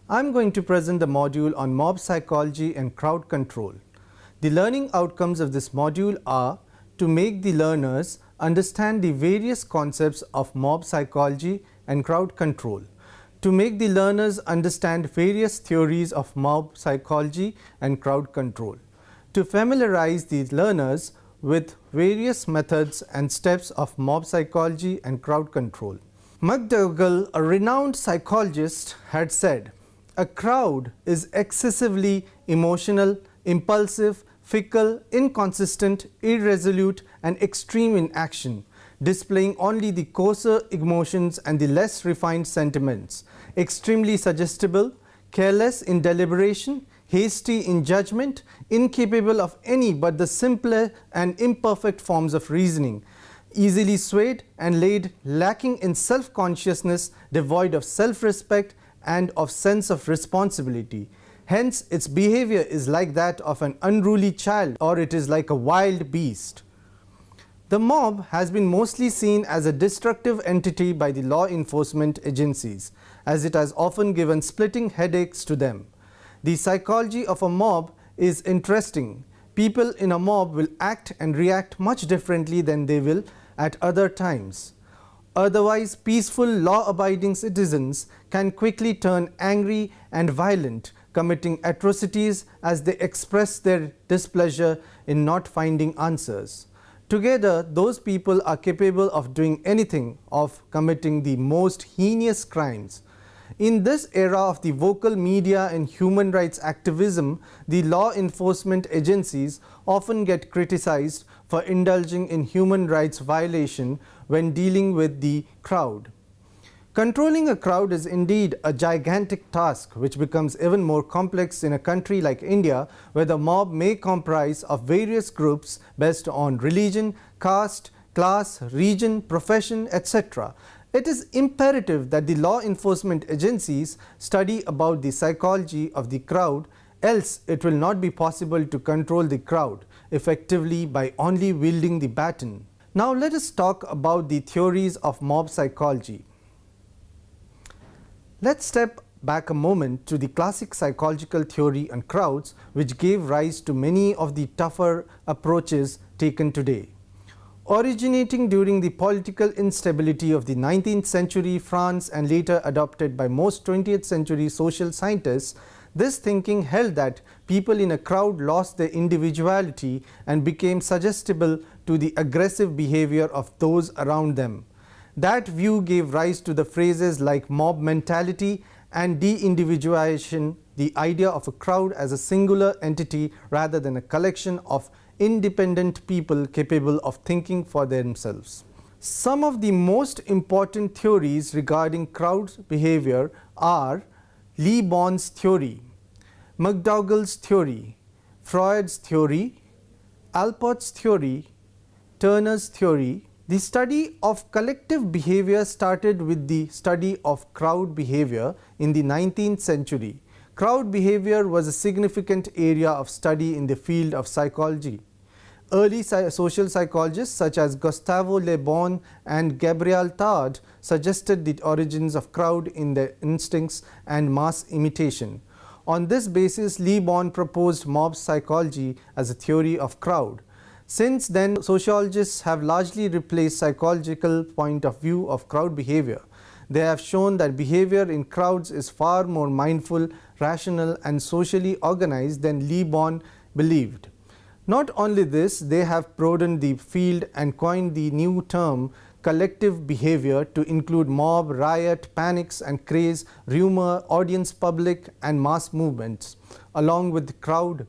I'm going to present the module on mob psychology and crowd control. The learning outcomes of this module are to make the learners understand the various concepts of mob psychology and crowd control, to make the learners understand various theories of mob psychology and crowd control, to familiarize the learners with various methods and steps of mob psychology and crowd control. McDougall, a renowned psychologist, had said, "A crowd is excessively emotional, impulsive, fickle, inconsistent, irresolute, and extreme in action, displaying only the coarser emotions and the less refined sentiments, extremely suggestible, careless in deliberation, hasty in judgment, incapable of any but the simpler and imperfect forms of reasoning, easily swayed and laid, lacking in self-consciousness, devoid of self-respect and of sense of responsibility. Hence, its behavior is like that of an unruly child, or it is like a wild beast." The mob has been mostly seen as a destructive entity by the law enforcement agencies, as it has often given splitting headaches to them. The psychology of a mob is interesting. People in a mob will act and react much differently than they will at other times. Otherwise peaceful, law-abiding citizens can quickly turn angry and violent, committing atrocities as they express their displeasure in not finding answers. Together, those people are capable of doing anything, of committing the most heinous crimes. In this era of the vocal media and human rights activism, the law enforcement agencies often get criticized for indulging in human rights violation when dealing with the crowd. Controlling a crowd is indeed a gigantic task, which becomes even more complex in a country like India, where the mob may comprise of various groups based on religion, caste, class, region, profession, etc. It is imperative that the law enforcement agencies study about the psychology of the crowd, else it will not be possible to control the crowd effectively by only wielding the baton. Now let us talk about the theories of mob psychology. Let's step back a moment to the classic psychological theory on crowds, which gave rise to many of the tougher approaches taken today. Originating during the political instability of the 19th century France and later adopted by most 20th century social scientists, this thinking held that people in a crowd lost their individuality and became suggestible to the aggressive behavior of those around them. That view gave rise to the phrases like mob mentality and de-individuation, the idea of a crowd as a singular entity rather than a collection of independent people capable of thinking for themselves. Some of the most important theories regarding crowd behavior are Le Bon's theory, McDougall's theory, Freuds Theory, Alport's theory, Turner's theory. The study of collective behavior started with the study of crowd behavior in the 19th century. Crowd behavior was a significant area of study in the field of psychology. Early social psychologists such as Gustave Le Bon and Gabriel Tarde suggested the origins of crowd in their instincts and mass imitation. On this basis, Le Bon proposed mob psychology as a theory of crowd. Since then, sociologists have largely replaced psychological point of view of crowd behavior. They have shown that behavior in crowds is far more mindful, rational, and socially organized than Le Bon believed. Not only this, they have broadened the field and coined the new term collective behavior to include mob, riot, panics and craze, rumor, audience public and mass movements, along with the crowd.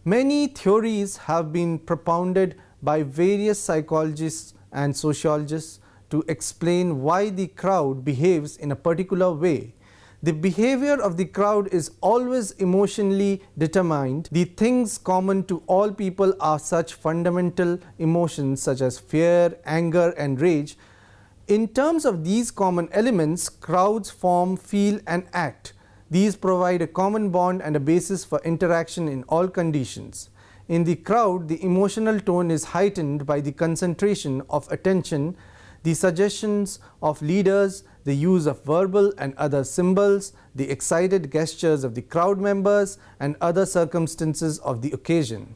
Many theories have been propounded by various psychologists and sociologists to explain why the crowd behaves in a particular way. The behavior of the crowd is always emotionally determined. The things common to all people are such fundamental emotions such as fear, anger and rage. In terms of these common elements, crowds form, feel and act. These provide a common bond and a basis for interaction in all conditions. In the crowd, the emotional tone is heightened by the concentration of attention, the suggestions of leaders, the use of verbal and other symbols, the excited gestures of the crowd members, and other circumstances of the occasion.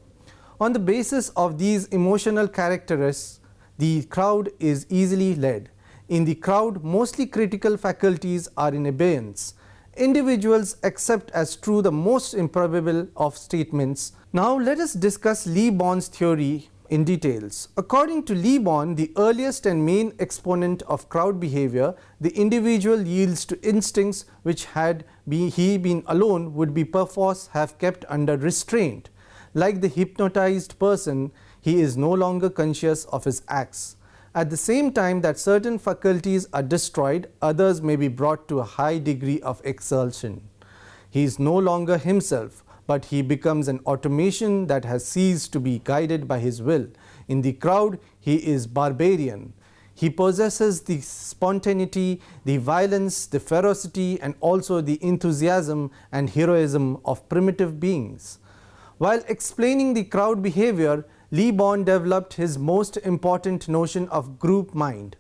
On the basis of these emotional characteristics, the crowd is easily led. In the crowd, mostly critical faculties are in abeyance. Individuals accept as true the most improbable of statements. Now let us discuss Lebon's theory in details. According to Lebon, the earliest and main exponent of crowd behavior, the individual yields to instincts which had he been alone would be perforce have kept under restraint. Like the hypnotized person, he is no longer conscious of his acts. At the same time that certain faculties are destroyed, others may be brought to a high degree of exaltation. He is no longer himself, but he becomes an automation that has ceased to be guided by his will. In the crowd, he is barbarian. He possesses the spontaneity, the violence, the ferocity, and also the enthusiasm and heroism of primitive beings. While explaining the crowd behavior, Lebon developed his most important notion of group mind.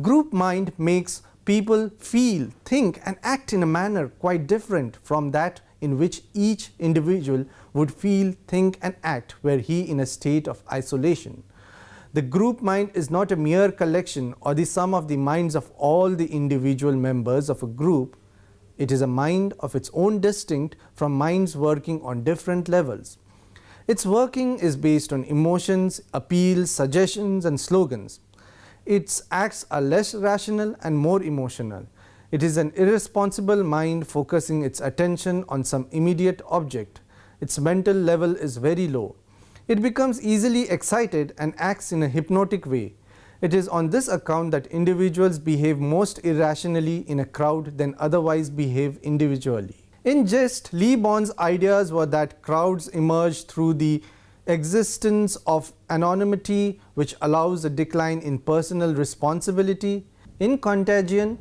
Group mind makes people feel, think, and act in a manner quite different from that in which each individual would feel, think, and act were he in a state of isolation. The group mind is not a mere collection or the sum of the minds of all the individual members of a group. It is a mind of its own, distinct from minds working on different levels. Its working is based on emotions, appeals, suggestions, and slogans. Its acts are less rational and more emotional. It is an irresponsible mind focusing its attention on some immediate object. Its mental level is very low. It becomes easily excited and acts in a hypnotic way. It is on this account that individuals behave most irrationally in a crowd than otherwise behave individually. In jest, Lebon's ideas were that crowds emerge through the existence of anonymity, which allows a decline in personal responsibility. In contagion,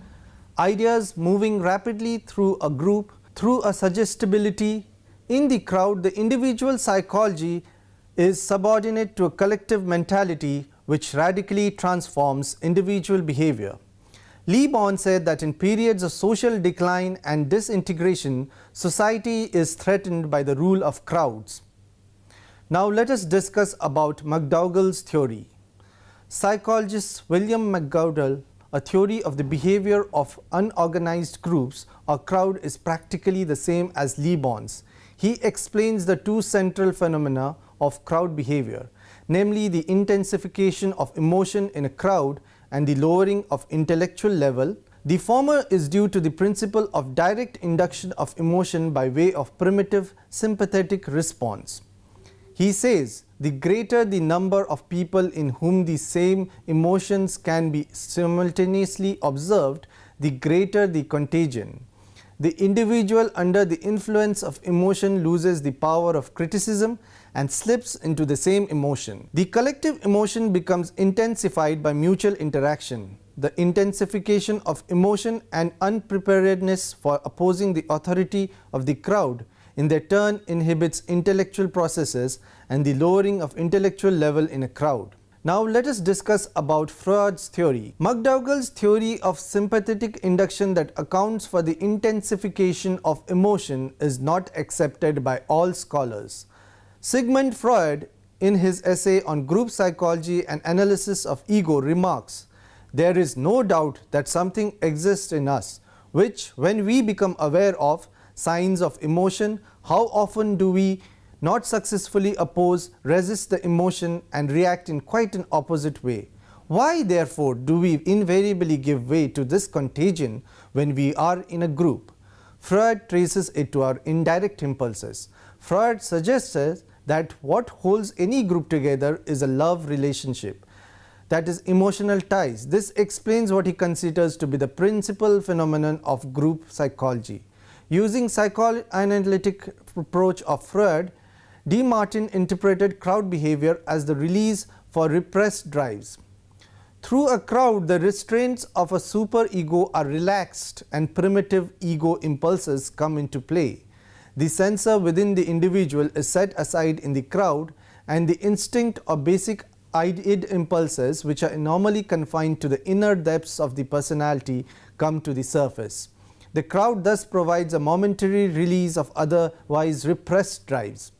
ideas moving rapidly through a group, through a suggestibility. In the crowd, the individual psychology is subordinate to a collective mentality which radically transforms individual behavior. Lebon said that in periods of social decline and disintegration, society is threatened by the rule of crowds. Now let us discuss about McDougall's theory. Psychologist William McDougall, a theory of the behavior of unorganized groups or crowd, is practically the same as Lebon's. He explains the two central phenomena of crowd behavior, namely the intensification of emotion in a crowd and the lowering of intellectual level. The former is due to the principle of direct induction of emotion by way of primitive sympathetic response. He says, the greater the number of people in whom the same emotions can be simultaneously observed, the greater the contagion. The individual under the influence of emotion loses the power of criticism and slips into the same emotion. The collective emotion becomes intensified by mutual interaction. The intensification of emotion and unpreparedness for opposing the authority of the crowd in their turn inhibits intellectual processes and the lowering of intellectual level in a crowd. Now let us discuss about Freuds theory. McDougall's theory of sympathetic induction that accounts for the intensification of emotion is not accepted by all scholars. Sigmund Freud, in his essay on group psychology and analysis of ego, remarks, "There is no doubt that something exists in us, which, when we become aware of signs of emotion, how often do we not successfully oppose, resist the emotion and react in quite an opposite way? Why, therefore, do we invariably give way to this contagion when we are in a group?" Freud traces it to our indirect impulses. Freud suggests that what holds any group together is a love relationship, that is, emotional ties. This explains what he considers to be the principal phenomenon of group psychology. Using psychoanalytic approach of Freud, D. Martin interpreted crowd behavior as the release for repressed drives. Through a crowd, the restraints of a superego are relaxed and primitive ego impulses come into play. The censor within the individual is set aside in the crowd, and the instinct or basic id impulses, which are normally confined to the inner depths of the personality, come to the surface. The crowd thus provides a momentary release of otherwise repressed drives.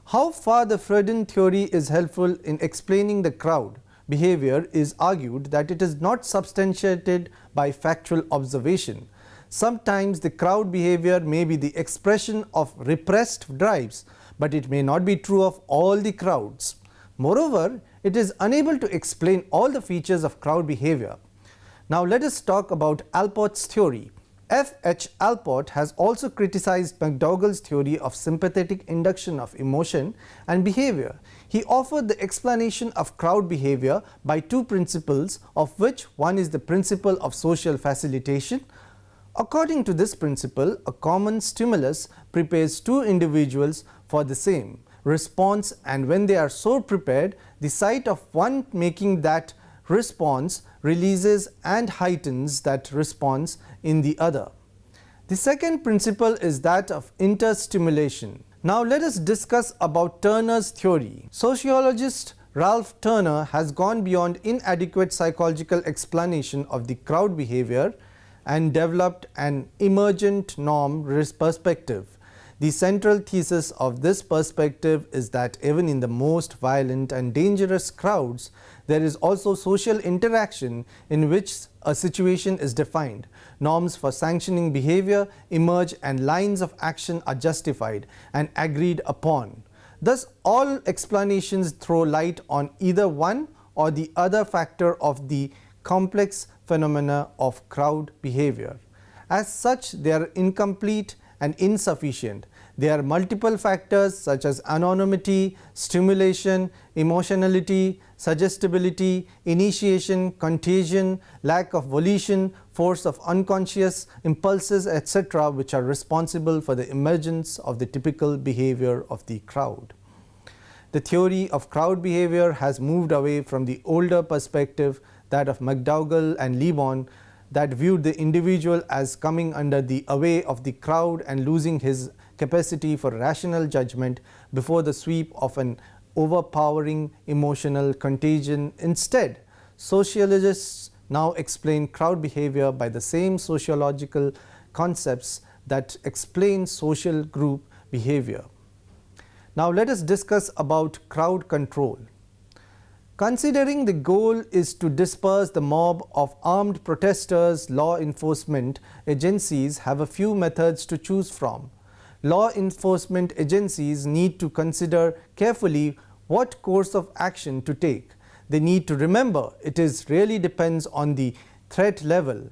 How far the Freudian theory is helpful in explaining the crowd behavior is argued that it is not substantiated by factual observation. Sometimes the crowd behavior may be the expression of repressed drives, but it may not be true of all the crowds. Moreover, it is unable to explain all the features of crowd behavior. Now let us talk about Alport's theory. F. H. Alport has also criticized McDougall's theory of sympathetic induction of emotion and behavior. He offered the explanation of crowd behavior by two principles, of which one is the principle of social facilitation. According to this principle, a common stimulus prepares two individuals for the same response, and when they are so prepared, the sight of one making that response releases and heightens that response in the other. The second principle is that of interstimulation. Now let us discuss about Turner's theory. Sociologist Ralph Turner has gone beyond inadequate psychological explanation of the crowd behavior and developed an emergent norm perspective. The central thesis of this perspective is that even in the most violent and dangerous crowds, there is also social interaction in which a situation is defined. Norms for sanctioning behavior emerge and lines of action are justified and agreed upon. Thus, all explanations throw light on either one or the other factor of the complex phenomena of crowd behavior. As such, they are incomplete and insufficient. There are multiple factors such as anonymity, stimulation, emotionality, suggestibility, initiation, contagion, lack of volition, force of unconscious impulses, etc., which are responsible for the emergence of the typical behavior of the crowd. The theory of crowd behavior has moved away from the older perspective, that of McDougall and Lebon, that viewed the individual as coming under the away of the crowd and losing his capacity for rational judgment before the sweep of an overpowering emotional contagion. Instead, sociologists now explain crowd behavior by the same sociological concepts that explain social group behavior. Now let us discuss about crowd control. Considering the goal is to disperse the mob of armed protesters, law enforcement agencies have a few methods to choose from. Law enforcement agencies need to consider carefully what course of action to take. They need to remember it really depends on the threat level.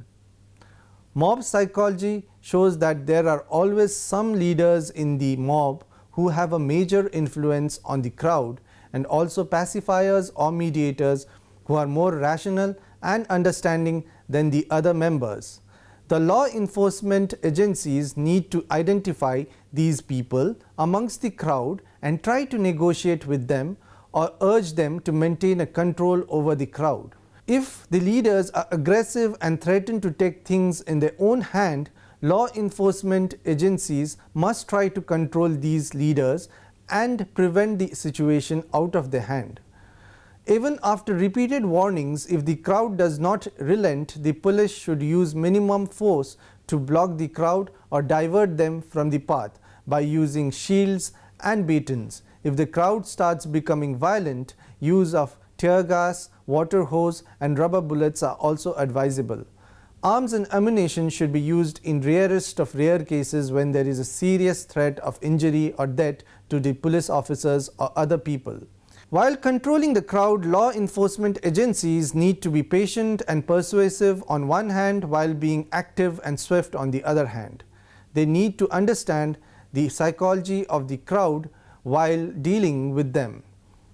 Mob psychology shows that there are always some leaders in the mob who have a major influence on the crowd, and also pacifiers or mediators who are more rational and understanding than the other members. The law enforcement agencies need to identify these people amongst the crowd and try to negotiate with them or urge them to maintain a control over the crowd. If the leaders are aggressive and threaten to take things in their own hand, law enforcement agencies must try to control these leaders and prevent the situation out of their hand. Even after repeated warnings, if the crowd does not relent, the police should use minimum force to block the crowd or divert them from the path by using shields and batons. If the crowd starts becoming violent, use of tear gas, water hose and rubber bullets are also advisable. Arms and ammunition should be used in rarest of rare cases when there is a serious threat of injury or death to the police officers or other people. While controlling the crowd, law enforcement agencies need to be patient and persuasive on one hand while being active and swift on the other hand. They need to understand the psychology of the crowd while dealing with them.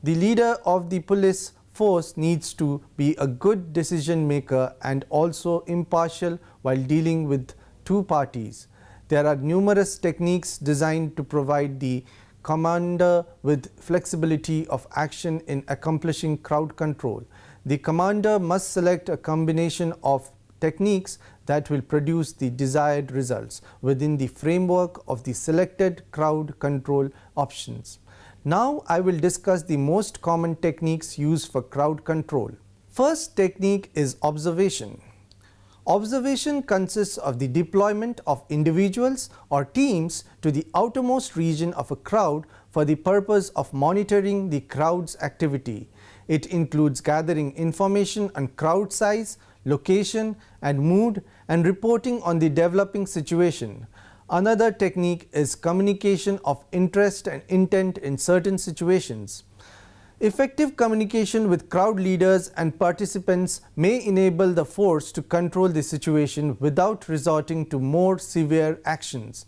The leader of the police force needs to be a good decision maker and also impartial while dealing with two parties. There are numerous techniques designed to provide the commander with flexibility of action in accomplishing crowd control. The commander must select a combination of techniques that will produce the desired results within the framework of the selected crowd control options. Now I will discuss the most common techniques used for crowd control. First technique is observation. Observation consists of the deployment of individuals or teams to the outermost region of a crowd for the purpose of monitoring the crowd's activity. It includes gathering information on crowd size, location and mood, and reporting on the developing situation. Another technique is communication of interest and intent in certain situations. Effective communication with crowd leaders and participants may enable the force to control the situation without resorting to more severe actions.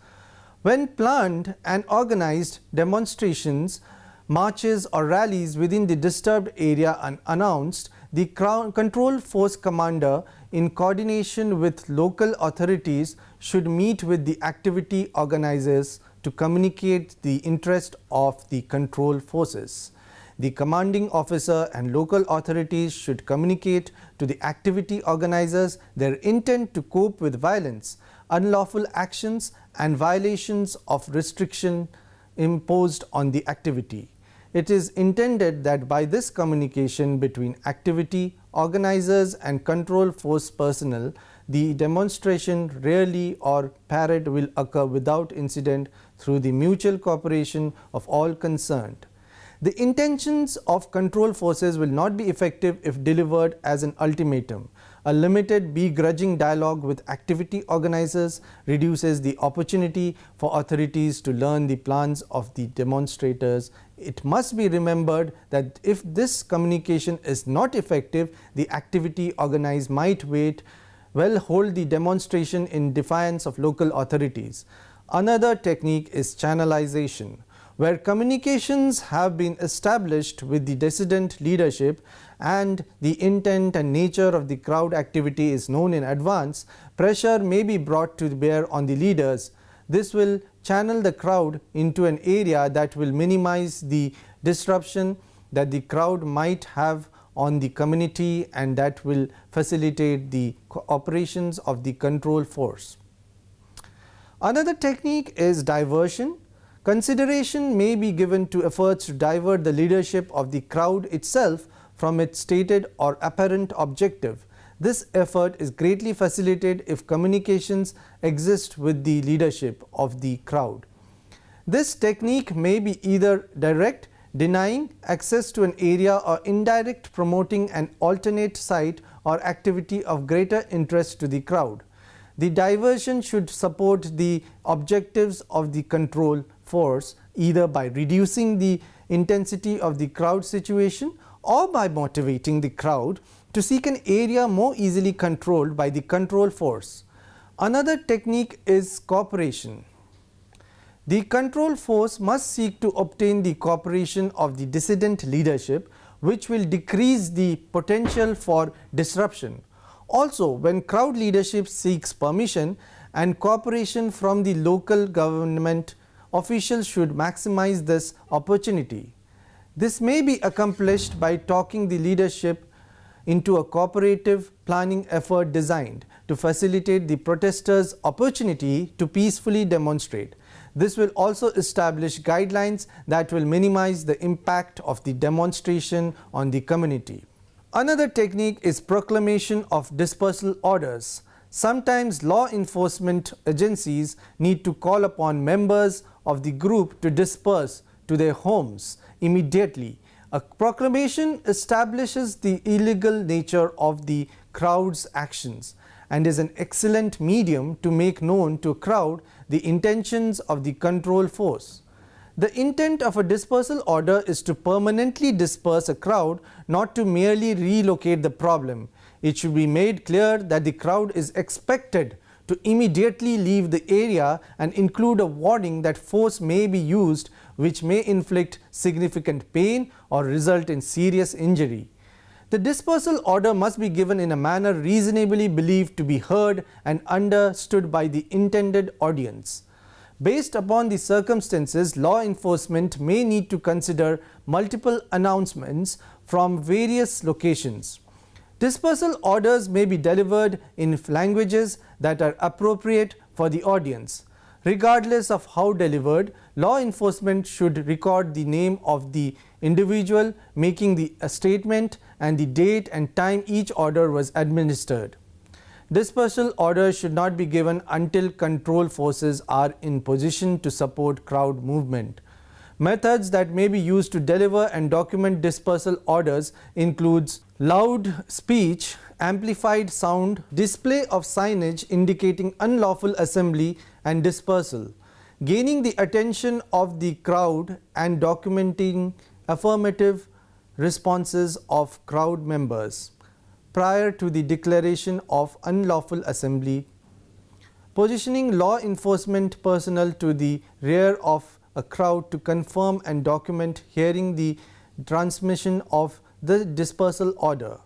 When planned and organized demonstrations, marches or rallies within the disturbed area are announced, the control force commander, in coordination with local authorities, should meet with the activity organizers to communicate the interest of the control forces. The commanding officer and local authorities should communicate to the activity organizers their intent to cope with violence, unlawful actions and violations of restriction imposed on the activity. It is intended that by this communication between activity organizers and control force personnel, the demonstration rarely or parade will occur without incident through the mutual cooperation of all concerned. The intentions of control forces will not be effective if delivered as an ultimatum. A limited begrudging dialogue with activity organizers reduces the opportunity for authorities to learn the plans of the demonstrators. It must be remembered that if this communication is not effective, the activity organizer might hold the demonstration in defiance of local authorities. Another technique is channelization, where communications have been established with the dissident leadership and the intent and nature of the crowd activity is known in advance, pressure may be brought to bear on the leaders. This will channel the crowd into an area that will minimize the disruption that the crowd might have on the community, and that will facilitate the operations of the control force. Another technique is diversion. Consideration may be given to efforts to divert the leadership of the crowd itself from its stated or apparent objective. This effort is greatly facilitated if communications exist with the leadership of the crowd. This technique may be either direct, denying access to an area, or indirect, promoting an alternate site or activity of greater interest to the crowd. The diversion should support the objectives of the control force either by reducing the intensity of the crowd situation or by motivating the crowd to seek an area more easily controlled by the control force. Another technique is cooperation. The control force must seek to obtain the cooperation of the dissident leadership, which will decrease the potential for disruption. Also, when crowd leadership seeks permission and cooperation from the local government, officials should maximize this opportunity. This may be accomplished by talking the leadership into a cooperative planning effort designed to facilitate the protesters' opportunity to peacefully demonstrate. This will also establish guidelines that will minimize the impact of the demonstration on the community. Another technique is proclamation of dispersal orders. Sometimes law enforcement agencies need to call upon members of the group to disperse to their homes immediately. A proclamation establishes the illegal nature of the crowd's actions and is an excellent medium to make known to a crowd the intentions of the control force. The intent of a dispersal order is to permanently disperse a crowd, not to merely relocate the problem. It should be made clear that the crowd is expected to immediately leave the area and include a warning that force may be used which may inflict significant pain or result in serious injury. The dispersal order must be given in a manner reasonably believed to be heard and understood by the intended audience. Based upon the circumstances, law enforcement may need to consider multiple announcements from various locations. Dispersal orders may be delivered in languages that are appropriate for the audience. Regardless of how delivered, law enforcement should record the name of the individual making the statement and the date and time each order was administered. Dispersal orders should not be given until control forces are in position to support crowd movement. Methods that may be used to deliver and document dispersal orders includes loud speech, amplified sound, display of signage indicating unlawful assembly and dispersal, gaining the attention of the crowd and documenting affirmative responses of crowd members prior to the declaration of unlawful assembly, positioning law enforcement personnel to the rear of a crowd to confirm and document hearing the transmission of the dispersal order,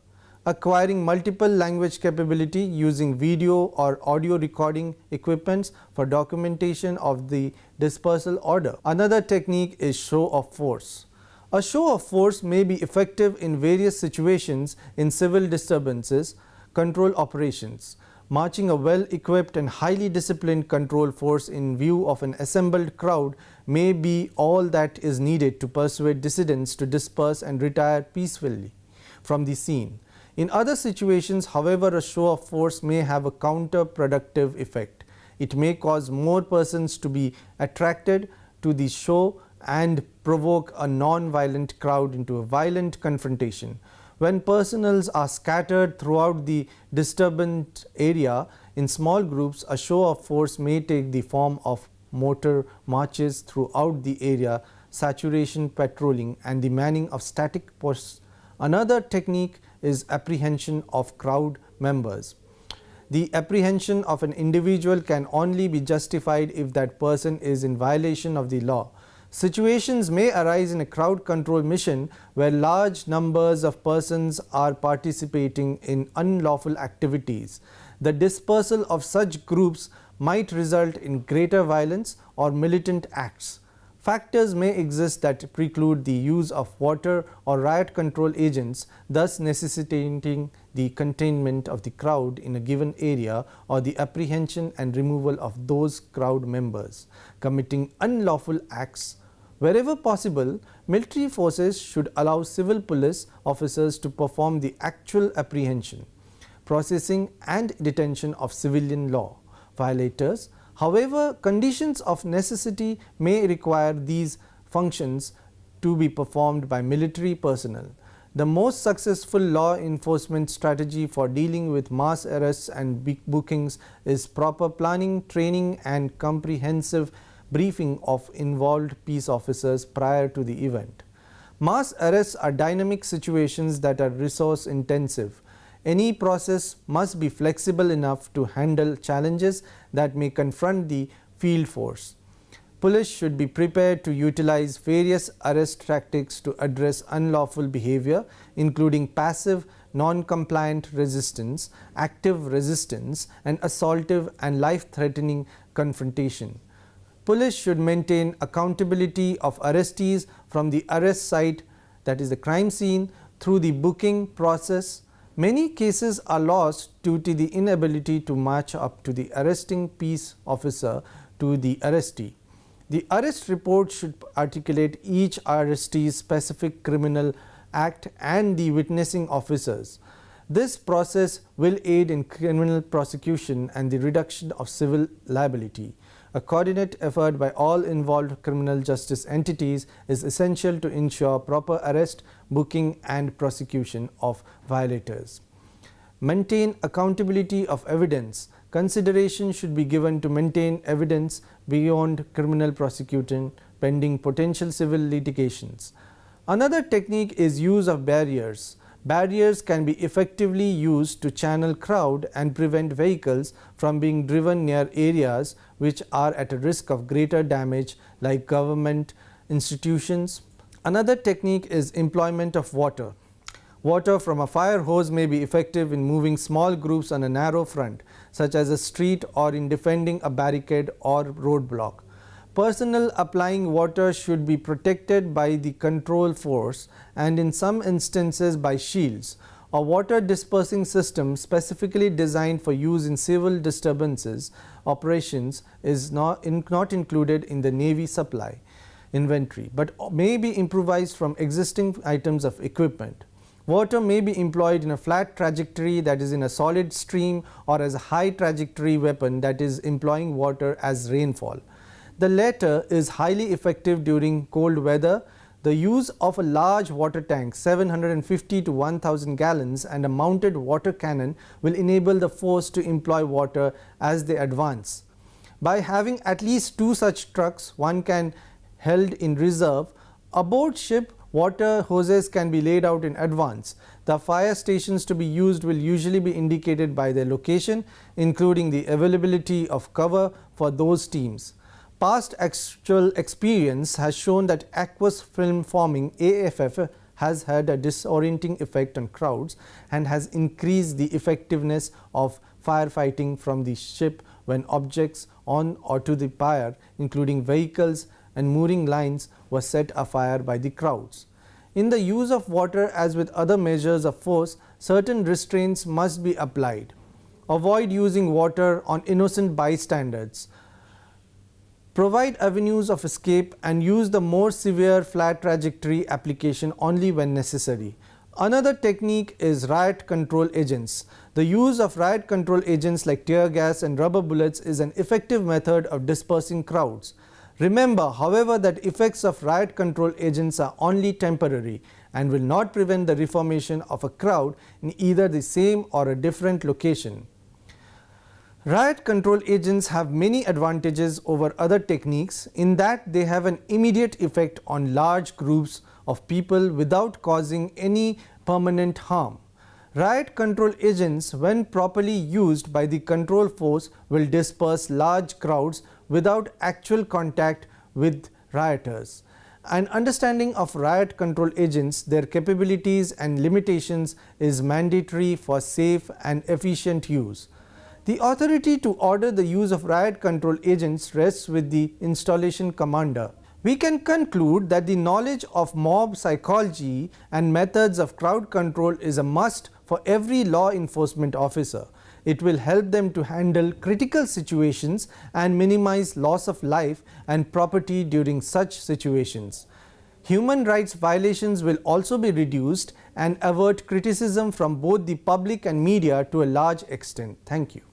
acquiring multiple language capability using video or audio recording equipments for documentation of the dispersal order. Another technique is show of force. A show of force may be effective in various situations in civil disturbances control operations. Marching a well-equipped and highly disciplined control force in view of an assembled crowd may be all that is needed to persuade dissidents to disperse and retire peacefully from the scene. In other situations, however, a show of force may have a counterproductive effect. It may cause more persons to be attracted to the show and provoke a non-violent crowd into a violent confrontation. When personnel are scattered throughout the disturbance area in small groups, a show of force may take the form of motor marches throughout the area, saturation patrolling, and the manning of static posts. Another technique is apprehension of crowd members. The apprehension of an individual can only be justified if that person is in violation of the law. Situations may arise in a crowd control mission where large numbers of persons are participating in unlawful activities. The dispersal of such groups might result in greater violence or militant acts. Factors may exist that preclude the use of water or riot control agents, thus necessitating the containment of the crowd in a given area or the apprehension and removal of those crowd members committing unlawful acts. Wherever possible, military forces should allow civil police officers to perform the actual apprehension, processing and detention of civilian law violators. However, conditions of necessity may require these functions to be performed by military personnel. The most successful law enforcement strategy for dealing with mass arrests and bookings is proper planning, training, and comprehensive briefing of involved peace officers prior to the event. Mass arrests are dynamic situations that are resource intensive. Any process must be flexible enough to handle challenges that may confront the field force. Police should be prepared to utilize various arrest tactics to address unlawful behavior, including passive, non-compliant resistance, active resistance, and assaultive and life-threatening confrontation. Police should maintain accountability of arrestees from the arrest site, that is the crime scene, through the booking process. Many cases are lost due to the inability to match up to the arresting peace officer to the arrestee. The arrest report should articulate each arrestee's specific criminal act and the witnessing officers. This process will aid in criminal prosecution and the reduction of civil liability. A coordinate effort by all involved criminal justice entities is essential to ensure proper arrest, booking, and prosecution of violators. Maintain accountability of evidence. Consideration should be given to maintain evidence beyond criminal prosecution pending potential civil litigations. Another technique is use of barriers. Barriers can be effectively used to channel crowd and prevent vehicles from being driven near areas which are at a risk of greater damage, like government institutions. Another technique is employment of water. Water from a fire hose may be effective in moving small groups on a narrow front, such as a street, or in defending a barricade or roadblock. Personnel applying water should be protected by the control force and in some instances by shields. A water dispersing system specifically designed for use in civil disturbances operations is not included in the Navy supply inventory, but may be improvised from existing items of equipment. Water may be employed in a flat trajectory, that is in a solid stream, or as a high trajectory weapon, that is employing water as rainfall. The latter is highly effective during cold weather. The use of a large water tank 750 to 1000 gallons and a mounted water cannon will enable the force to employ water as they advance. By having at least 2 such trucks, one can held in reserve, aboard ship water hoses can be laid out in advance. The fire stations to be used will usually be indicated by their location, including the availability of cover for those teams. Past actual experience has shown that aqueous film forming AFF has had a disorienting effect on crowds and has increased the effectiveness of firefighting from the ship when objects on or to the pier, including vehicles and mooring lines, were set afire by the crowds. In the use of water, as with other measures of force, certain restraints must be applied. Avoid using water on innocent bystanders. Provide avenues of escape and use the more severe flat trajectory application only when necessary. Another technique is riot control agents. The use of riot control agents like tear gas and rubber bullets is an effective method of dispersing crowds. Remember, however, that effects of riot control agents are only temporary and will not prevent the reformation of a crowd in either the same or a different location. Riot control agents have many advantages over other techniques in that they have an immediate effect on large groups of people without causing any permanent harm. Riot control agents, when properly used by the control force, will disperse large crowds without actual contact with rioters. An understanding of riot control agents, their capabilities and limitations is mandatory for safe and efficient use. The authority to order the use of riot control agents rests with the installation commander. We can conclude that the knowledge of mob psychology and methods of crowd control is a must for every law enforcement officer. It will help them to handle critical situations and minimize loss of life and property during such situations. Human rights violations will also be reduced and avert criticism from both the public and media to a large extent. Thank you.